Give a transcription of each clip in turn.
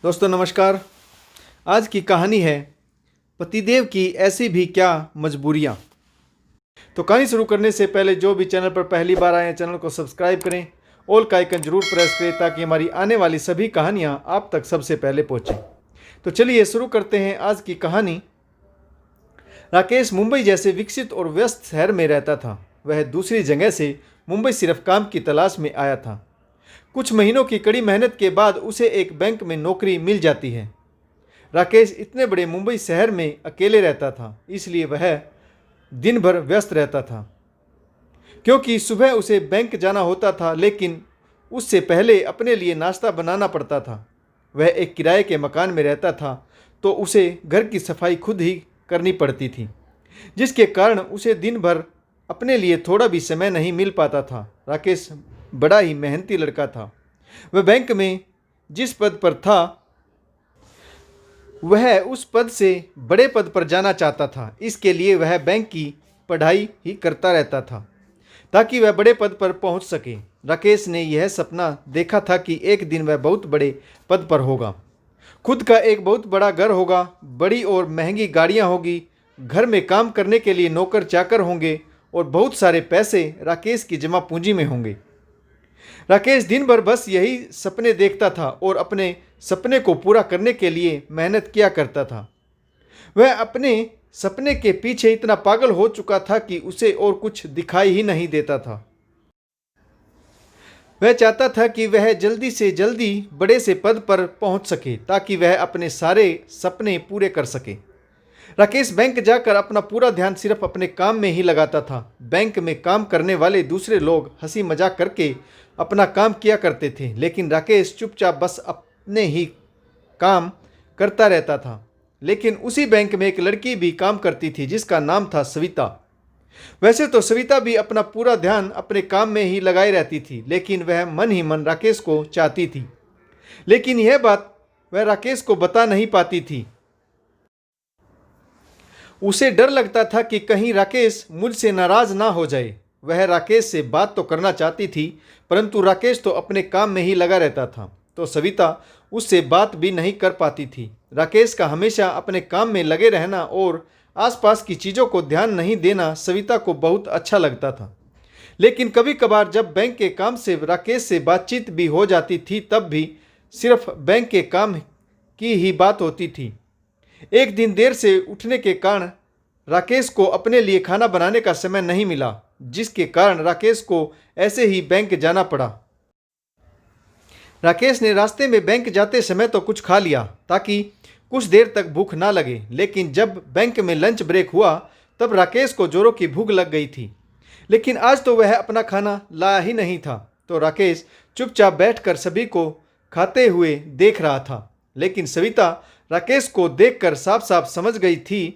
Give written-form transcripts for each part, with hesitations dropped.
दोस्तों नमस्कार। आज की कहानी है पतिदेव की ऐसी भी क्या मजबूरियां। तो कहानी शुरू करने से पहले जो भी चैनल पर पहली बार आए हैं चैनल को सब्सक्राइब करें, ऑल का आइकन जरूर प्रेस करें ताकि हमारी आने वाली सभी कहानियां आप तक सबसे पहले पहुंचें। तो चलिए शुरू करते हैं आज की कहानी। राकेश मुंबई जैसे विकसित और व्यस्त शहर में रहता था। वह दूसरी जगह से मुंबई सिर्फ काम की तलाश में आया था। कुछ महीनों की कड़ी मेहनत के बाद उसे एक बैंक में नौकरी मिल जाती है। राकेश इतने बड़े मुंबई शहर में अकेले रहता था, इसलिए वह दिन भर व्यस्त रहता था। क्योंकि सुबह उसे बैंक जाना होता था, लेकिन उससे पहले अपने लिए नाश्ता बनाना पड़ता था। वह एक किराए के मकान में रहता था, तो उसे घर की सफाई खुद ही करनी पड़ती थी, जिसके कारण उसे दिन भर अपने लिए थोड़ा भी समय नहीं मिल पाता था। राकेश बड़ा ही मेहनती लड़का था। वह बैंक में जिस पद पर था वह उस पद से बड़े पद पर जाना चाहता था। इसके लिए वह बैंक की पढ़ाई ही करता रहता था ताकि वह बड़े पद पर पहुंच सके। राकेश ने यह सपना देखा था कि एक दिन वह बहुत बड़े पद पर होगा, खुद का एक बहुत बड़ा घर होगा, बड़ी और महंगी गाड़ियां होगी, घर में काम करने के लिए नौकर चाकर होंगे और बहुत सारे पैसे राकेश की जमा पूंजी में होंगे। राकेश दिन भर बस यही सपने देखता था और अपने सपने को पूरा करने के लिए मेहनत किया करता था। वह अपने सपने के पीछे इतना पागल हो चुका था कि उसे और कुछ दिखाई ही नहीं देता था। वह चाहता था कि वह जल्दी से जल्दी बड़े से पद पर पहुंच सके ताकि वह अपने सारे सपने पूरे कर सके। राकेश बैंक जाकर अपना पूरा ध्यान सिर्फ अपने काम में ही लगाता था। बैंक में काम करने वाले दूसरे लोग हंसी मजाक करके अपना काम किया करते थे, लेकिन राकेश चुपचाप बस अपने ही काम करता रहता था। लेकिन उसी बैंक में एक लड़की भी काम करती थी जिसका नाम था सविता। वैसे तो सविता भी अपना पूरा ध्यान अपने काम में ही लगाए रहती थी, लेकिन वह मन ही मन राकेश को चाहती थी। लेकिन यह बात वह राकेश को बता नहीं पाती थी। उसे डर लगता था कि कहीं राकेश मुझसे नाराज ना हो जाए। वह राकेश से बात तो करना चाहती थी, परंतु राकेश तो अपने काम में ही लगा रहता था, तो सविता उससे बात भी नहीं कर पाती थी। राकेश का हमेशा अपने काम में लगे रहना और आसपास की चीज़ों को ध्यान नहीं देना सविता को बहुत अच्छा लगता था। लेकिन कभी कभार जब बैंक के काम से राकेश से बातचीत भी हो जाती थी, तब भी सिर्फ बैंक के काम की ही बात होती थी। एक दिन देर से उठने के कारण राकेश को अपने लिए खाना बनाने का समय नहीं मिला, जिसके कारण राकेश को ऐसे ही बैंक जाना पड़ा। राकेश ने रास्ते में बैंक जाते समय तो कुछ खा लिया ताकि कुछ देर तक भूख ना लगे, लेकिन जब बैंक में लंच ब्रेक हुआ तब राकेश को जोरों की भूख लग गई थी। लेकिन आज तो वह अपना खाना लाया ही नहीं था, तो राकेश चुपचाप बैठकर सभी को खाते हुए देख रहा था। लेकिन सविता राकेश को देखकर साफ साफ समझ गई थी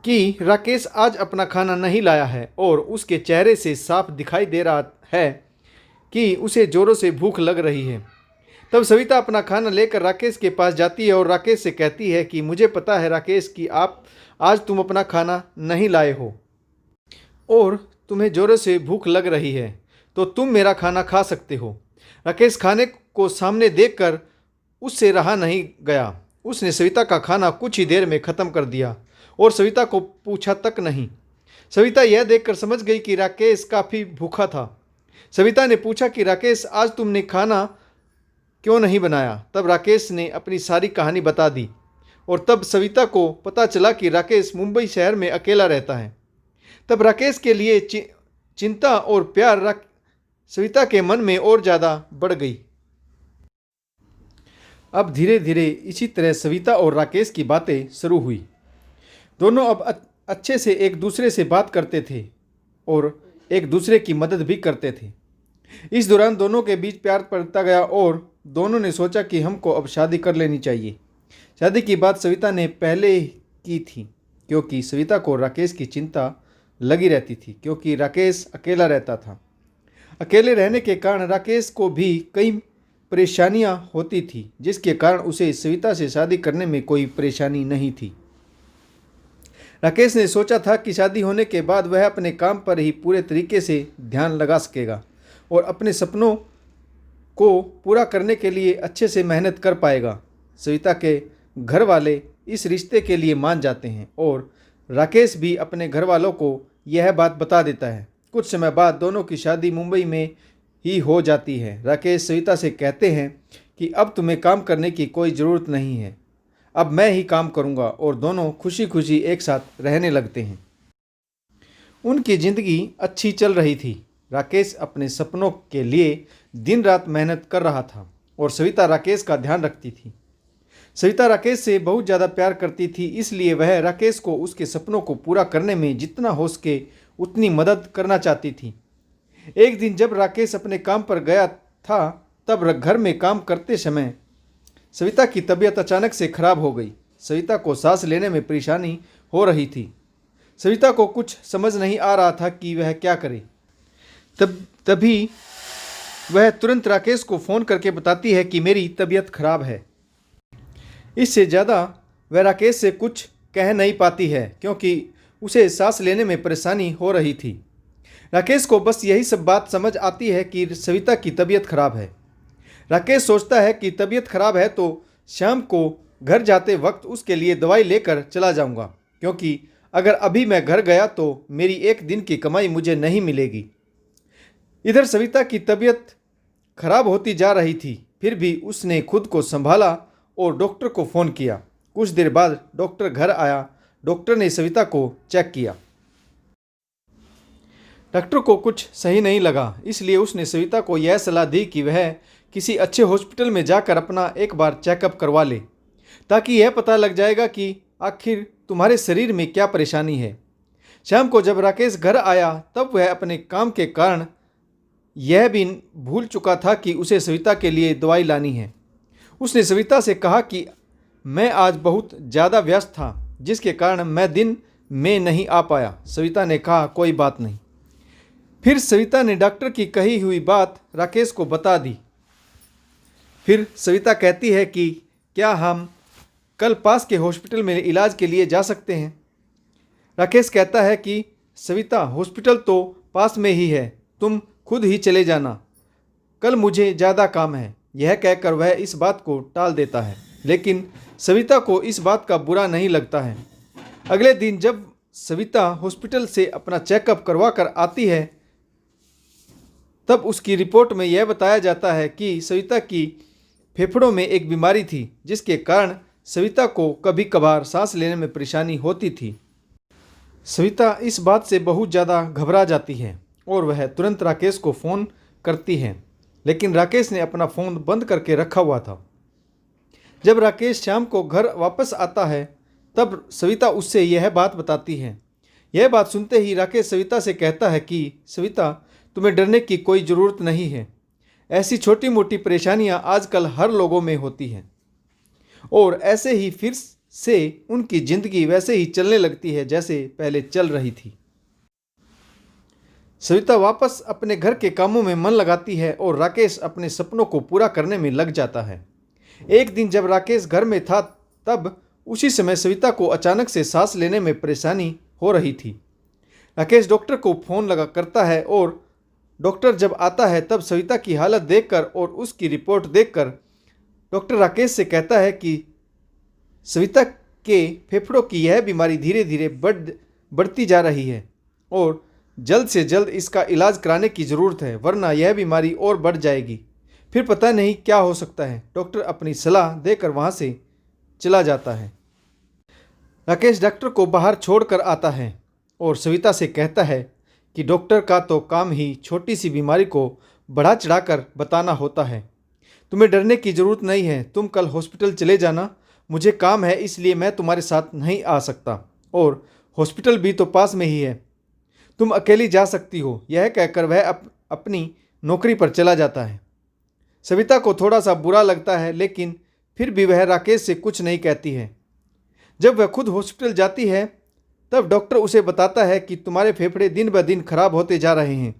कि राकेश आज अपना खाना नहीं लाया है और उसके चेहरे से साफ दिखाई दे रहा है कि उसे जोरों से भूख लग रही है। तब सविता अपना खाना लेकर राकेश के पास जाती है और राकेश से कहती है कि मुझे पता है राकेश कि आज तुम अपना खाना नहीं लाए हो और तुम्हें जोरों से भूख लग रही है, तो तुम मेरा खाना खा सकते हो। राकेश खाने को सामने देखकर उससे रहा नहीं गया। उसने सविता का खाना कुछ ही देर में ख़त्म कर दिया और सविता को पूछा तक नहीं। सविता यह देखकर समझ गई कि राकेश काफ़ी भूखा था। सविता ने पूछा कि राकेश आज तुमने खाना क्यों नहीं बनाया। तब राकेश ने अपनी सारी कहानी बता दी और तब सविता को पता चला कि राकेश मुंबई शहर में अकेला रहता है। तब राकेश के लिए चिंता और प्यार सविता के मन में और ज़्यादा बढ़ गई। अब धीरे धीरे इसी तरह सविता और राकेश की बातें शुरू हुई। दोनों अब अच्छे से एक दूसरे से बात करते थे और एक दूसरे की मदद भी करते थे। इस दौरान दोनों के बीच प्यार बढ़ता गया और दोनों ने सोचा कि हमको अब शादी कर लेनी चाहिए। शादी की बात सविता ने पहले की थी, क्योंकि सविता को राकेश की चिंता लगी रहती थी, क्योंकि राकेश अकेला रहता था। अकेले रहने के कारण राकेश को भी कई परेशानियां होती थी, जिसके कारण उसे सविता से शादी करने में कोई परेशानी नहीं थी। राकेश ने सोचा था कि शादी होने के बाद वह अपने काम पर ही पूरे तरीके से ध्यान लगा सकेगा और अपने सपनों को पूरा करने के लिए अच्छे से मेहनत कर पाएगा। सविता के घर वाले इस रिश्ते के लिए मान जाते हैं और राकेश भी अपने घर वालों को यह बात बता देता है। कुछ समय बाद दोनों की शादी मुंबई में ही हो जाती है। राकेश सविता से कहते हैं कि अब तुम्हें काम करने की कोई ज़रूरत नहीं है, अब मैं ही काम करूंगा, और दोनों खुशी खुशी एक साथ रहने लगते हैं। उनकी ज़िंदगी अच्छी चल रही थी। राकेश अपने सपनों के लिए दिन रात मेहनत कर रहा था और सविता राकेश का ध्यान रखती थी। सविता राकेश से बहुत ज़्यादा प्यार करती थी, इसलिए वह राकेश को उसके सपनों को पूरा करने में जितना हो सके उतनी मदद करना चाहती थी। एक दिन जब राकेश अपने काम पर गया था, तब घर में काम करते समय सविता की तबीयत अचानक से खराब हो गई। सविता को सांस लेने में परेशानी हो रही थी। सविता को कुछ समझ नहीं आ रहा था कि वह क्या करे। तभी वह तुरंत राकेश को फ़ोन करके बताती है कि मेरी तबीयत खराब है। इससे ज़्यादा वह राकेश से कुछ कह नहीं पाती है क्योंकि उसे सांस लेने में परेशानी हो रही थी। राकेश को बस यही सब बात समझ आती है कि सविता की तबीयत खराब है। राकेश सोचता है कि तबीयत खराब है तो शाम को घर जाते वक्त उसके लिए दवाई लेकर चला जाऊंगा, क्योंकि अगर अभी मैं घर गया तो मेरी एक दिन की कमाई मुझे नहीं मिलेगी। इधर सविता की तबीयत खराब होती जा रही थी, फिर भी उसने खुद को संभाला और डॉक्टर को फ़ोन किया। कुछ देर बाद डॉक्टर घर आया। डॉक्टर ने सविता को चेक किया। डॉक्टर को कुछ सही नहीं लगा, इसलिए उसने सविता को यह सलाह दी कि वह किसी अच्छे हॉस्पिटल में जाकर अपना एक बार चेकअप करवा ले, ताकि यह पता लग जाएगा कि आखिर तुम्हारे शरीर में क्या परेशानी है। शाम को जब राकेश घर आया तब वह अपने काम के कारण यह भी भूल चुका था कि उसे सविता के लिए दवाई लानी है। उसने सविता से कहा कि मैं आज बहुत ज़्यादा व्यस्त था, जिसके कारण मैं दिन में नहीं आ पाया। सविता ने कहा कोई बात नहीं। फिर सविता ने डॉक्टर की कही हुई बात राकेश को बता दी। फिर सविता कहती है कि क्या हम कल पास के हॉस्पिटल में इलाज के लिए जा सकते हैं। राकेश कहता है कि सविता, हॉस्पिटल तो पास में ही है, तुम खुद ही चले जाना, कल मुझे ज़्यादा काम है। यह कहकर वह इस बात को टाल देता है, लेकिन सविता को इस बात का बुरा नहीं लगता है। अगले दिन जब सविता हॉस्पिटल से अपना चेकअप करवा कर आती है तब उसकी रिपोर्ट में यह बताया जाता है कि सविता की फेफड़ों में एक बीमारी थी, जिसके कारण सविता को कभी कभार सांस लेने में परेशानी होती थी। सविता इस बात से बहुत ज़्यादा घबरा जाती है और वह तुरंत राकेश को फ़ोन करती है, लेकिन राकेश ने अपना फ़ोन बंद करके रखा हुआ था। जब राकेश शाम को घर वापस आता है तब सविता उससे यह बात बताती है। यह बात सुनते ही राकेश सविता से कहता है कि सविता, तुम्हें डरने की कोई ज़रूरत नहीं है। ऐसी छोटी मोटी परेशानियां आजकल हर लोगों में होती हैं और ऐसे ही फिर से उनकी ज़िंदगी वैसे ही चलने लगती है जैसे पहले चल रही थी। सविता वापस अपने घर के कामों में मन लगाती है और राकेश अपने सपनों को पूरा करने में लग जाता है। एक दिन जब राकेश घर में था तब उसी समय सविता को अचानक से सांस लेने में परेशानी हो रही थी। राकेश डॉक्टर को फ़ोन लगा करता है और डॉक्टर जब आता है तब सविता की हालत देखकर और उसकी रिपोर्ट देखकर डॉक्टर राकेश से कहता है कि सविता के फेफड़ों की यह बीमारी धीरे धीरे बढ़ती जा रही है और जल्द से जल्द इसका इलाज कराने की ज़रूरत है, वरना यह बीमारी और बढ़ जाएगी, फिर पता नहीं क्या हो सकता है। डॉक्टर अपनी सलाह देकर वहाँ से चला जाता है। राकेश डॉक्टर को बाहर छोड़कर आता है और सविता से कहता है कि डॉक्टर का तो काम ही छोटी सी बीमारी को बढ़ा चढ़ाकर बताना होता है। तुम्हें डरने की ज़रूरत नहीं है, तुम कल हॉस्पिटल चले जाना, मुझे काम है इसलिए मैं तुम्हारे साथ नहीं आ सकता और हॉस्पिटल भी तो पास में ही है, तुम अकेली जा सकती हो। यह कहकर वह अपनी नौकरी पर चला जाता है। सविता को थोड़ा सा बुरा लगता है, लेकिन फिर भी वह राकेश से कुछ नहीं कहती है। जब वह खुद हॉस्पिटल जाती है तब डॉक्टर उसे बताता है कि तुम्हारे फेफड़े दिन ब दिन खराब होते जा रहे हैं,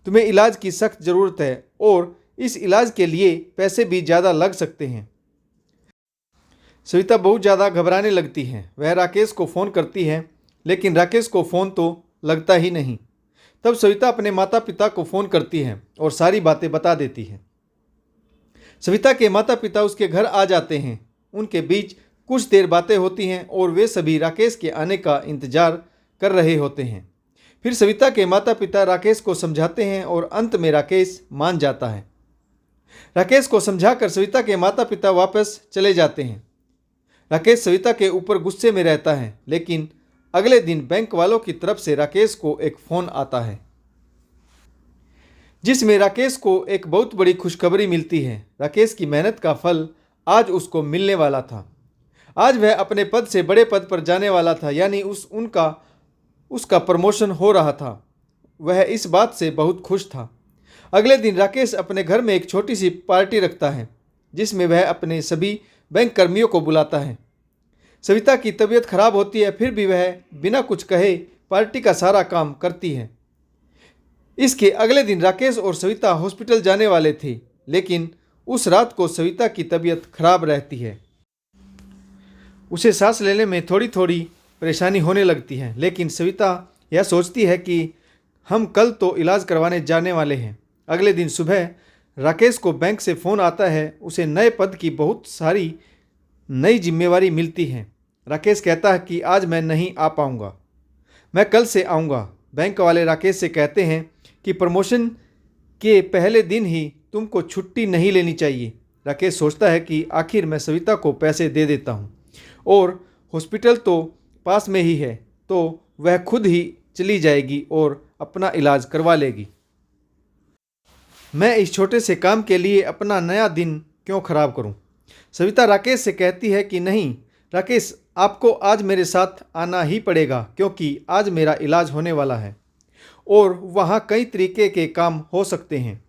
तुम्हें इलाज की सख्त ज़रूरत है और इस इलाज के लिए पैसे भी ज़्यादा लग सकते हैं। सविता बहुत ज़्यादा घबराने लगती है। वह राकेश को फ़ोन करती है, लेकिन राकेश को फ़ोन तो लगता ही नहीं। तब सविता अपने माता पिता को फ़ोन करती है और सारी बातें बता देती है। सविता के माता पिता उसके घर आ जाते हैं उनके बीच कुछ देर बातें होती हैं और वे सभी राकेश के आने का इंतजार कर रहे होते हैं। फिर सविता के माता पिता राकेश को समझाते हैं और अंत में राकेश मान जाता है। राकेश को समझाकर सविता के माता पिता वापस चले जाते हैं। राकेश सविता के ऊपर गुस्से में रहता है, लेकिन अगले दिन बैंक वालों की तरफ से राकेश को एक फ़ोन आता है जिसमें राकेश को एक बहुत बड़ी खुशखबरी मिलती है। राकेश की मेहनत का फल आज उसको मिलने वाला था। आज वह अपने पद से बड़े पद पर जाने वाला था, यानी उसका प्रमोशन हो रहा था। वह इस बात से बहुत खुश था। अगले दिन राकेश अपने घर में एक छोटी सी पार्टी रखता है जिसमें वह अपने सभी बैंक कर्मियों को बुलाता है। सविता की तबीयत खराब होती है, फिर भी वह बिना कुछ कहे पार्टी का सारा काम करती है। इसके अगले दिन राकेश और सविता हॉस्पिटल जाने वाले थे, लेकिन उस रात को सविता की तबीयत खराब रहती है। उसे सांस लेने में थोड़ी थोड़ी परेशानी होने लगती है, लेकिन सविता यह सोचती है कि हम कल तो इलाज करवाने जाने वाले हैं। अगले दिन सुबह राकेश को बैंक से फ़ोन आता है। उसे नए पद की बहुत सारी नई जिम्मेवारी मिलती है। राकेश कहता है कि आज मैं नहीं आ पाऊँगा, मैं कल से आऊँगा। बैंक वाले राकेश से कहते हैं कि प्रमोशन के पहले दिन ही तुमको छुट्टी नहीं लेनी चाहिए। राकेश सोचता है कि आखिर मैं सविता को पैसे दे देता हूँ और हॉस्पिटल तो पास में ही है, तो वह खुद ही चली जाएगी और अपना इलाज करवा लेगी। मैं इस छोटे से काम के लिए अपना नया दिन क्यों खराब करूं? सविता राकेश से कहती है कि नहीं राकेश, आपको आज मेरे साथ आना ही पड़ेगा, क्योंकि आज मेरा इलाज होने वाला है और वहाँ कई तरीके के काम हो सकते हैं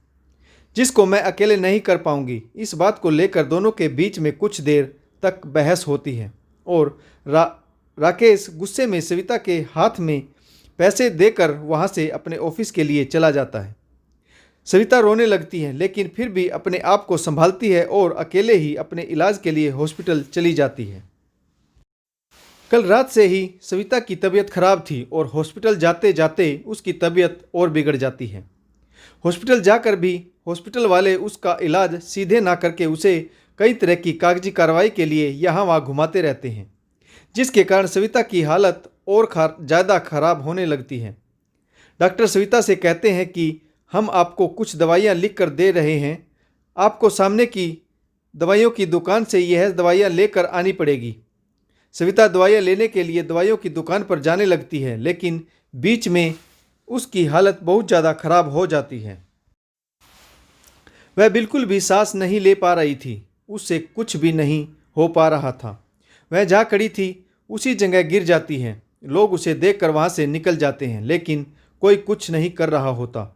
जिसको मैं अकेले नहीं कर पाऊंगी। इस बात को लेकर दोनों के बीच में कुछ देर तक बहस होती है और राकेश गुस्से में सविता के हाथ में पैसे देकर वहाँ से अपने ऑफिस के लिए चला जाता है। सविता रोने लगती है, लेकिन फिर भी अपने आप को संभालती है और अकेले ही अपने इलाज के लिए हॉस्पिटल चली जाती है। कल रात से ही सविता की तबीयत खराब थी और हॉस्पिटल जाते जाते उसकी तबीयत और बिगड़ जाती है। हॉस्पिटल जाकर भी हॉस्पिटल वाले उसका इलाज सीधे ना करके उसे कई तरह की कागजी कार्रवाई के लिए यहाँ वहाँ घुमाते रहते हैं, जिसके कारण सविता की हालत और ज़्यादा खराब होने लगती है। डॉक्टर सविता से कहते हैं कि हम आपको कुछ दवाइयाँ लिख कर दे रहे हैं, आपको सामने की दवाइयों की दुकान से यह दवाइयाँ लेकर आनी पड़ेगी। सविता दवाइयाँ लेने के लिए दवाइयों की दुकान पर जाने लगती है, लेकिन बीच में उसकी हालत बहुत ज़्यादा खराब हो जाती है। वह बिल्कुल भी सांस नहीं ले पा रही थी, उससे कुछ भी नहीं हो पा रहा था। वह जहाँ खड़ी थी उसी जगह गिर जाती है। लोग उसे देखकर वहाँ से निकल जाते हैं, लेकिन कोई कुछ नहीं कर रहा होता।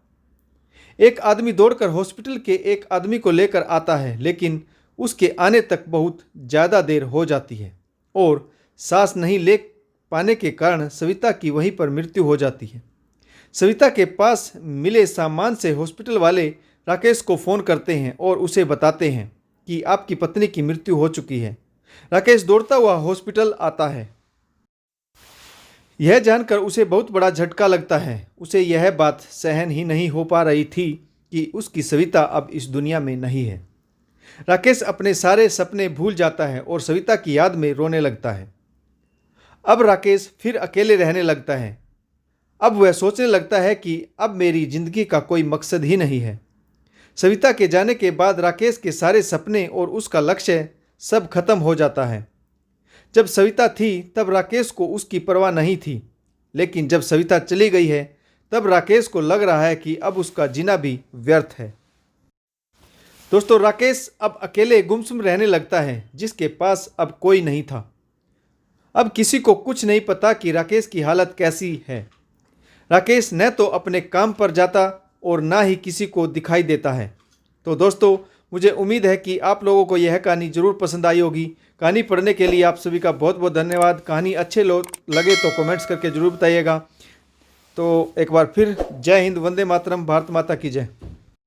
एक आदमी दौड़कर हॉस्पिटल के एक आदमी को लेकर आता है, लेकिन उसके आने तक बहुत ज़्यादा देर हो जाती है और सांस नहीं ले पाने के कारण सविता की वहीं पर मृत्यु हो जाती है। सविता के पास मिले सामान से हॉस्पिटल वाले राकेश को फ़ोन करते हैं और उसे बताते हैं कि आपकी पत्नी की मृत्यु हो चुकी है। राकेश दौड़ता हुआ हॉस्पिटल आता है। यह जानकर उसे बहुत बड़ा झटका लगता है। उसे यह बात सहन ही नहीं हो पा रही थी कि उसकी सविता अब इस दुनिया में नहीं है। राकेश अपने सारे सपने भूल जाता है और सविता की याद में रोने लगता है। अब राकेश फिर अकेले रहने लगता है। अब वह सोचने लगता है कि अब मेरी जिंदगी का कोई मकसद ही नहीं है। सविता के जाने के बाद राकेश के सारे सपने और उसका लक्ष्य सब खत्म हो जाता है। जब सविता थी तब राकेश को उसकी परवाह नहीं थी, लेकिन जब सविता चली गई है तब राकेश को लग रहा है कि अब उसका जीना भी व्यर्थ है। दोस्तों, राकेश अब अकेले गुमसुम रहने लगता है, जिसके पास अब कोई नहीं था। अब किसी को कुछ नहीं पता कि राकेश की हालत कैसी है। राकेश न तो अपने काम पर जाता और ना ही किसी को दिखाई देता है। तो दोस्तों, मुझे उम्मीद है कि आप लोगों को यह कहानी ज़रूर पसंद आई होगी। कहानी पढ़ने के लिए आप सभी का बहुत बहुत धन्यवाद। कहानी अच्छे लगे तो कमेंट्स करके ज़रूर बताइएगा। तो एक बार फिर जय हिंद, वंदे मातरम, भारत माता की जय।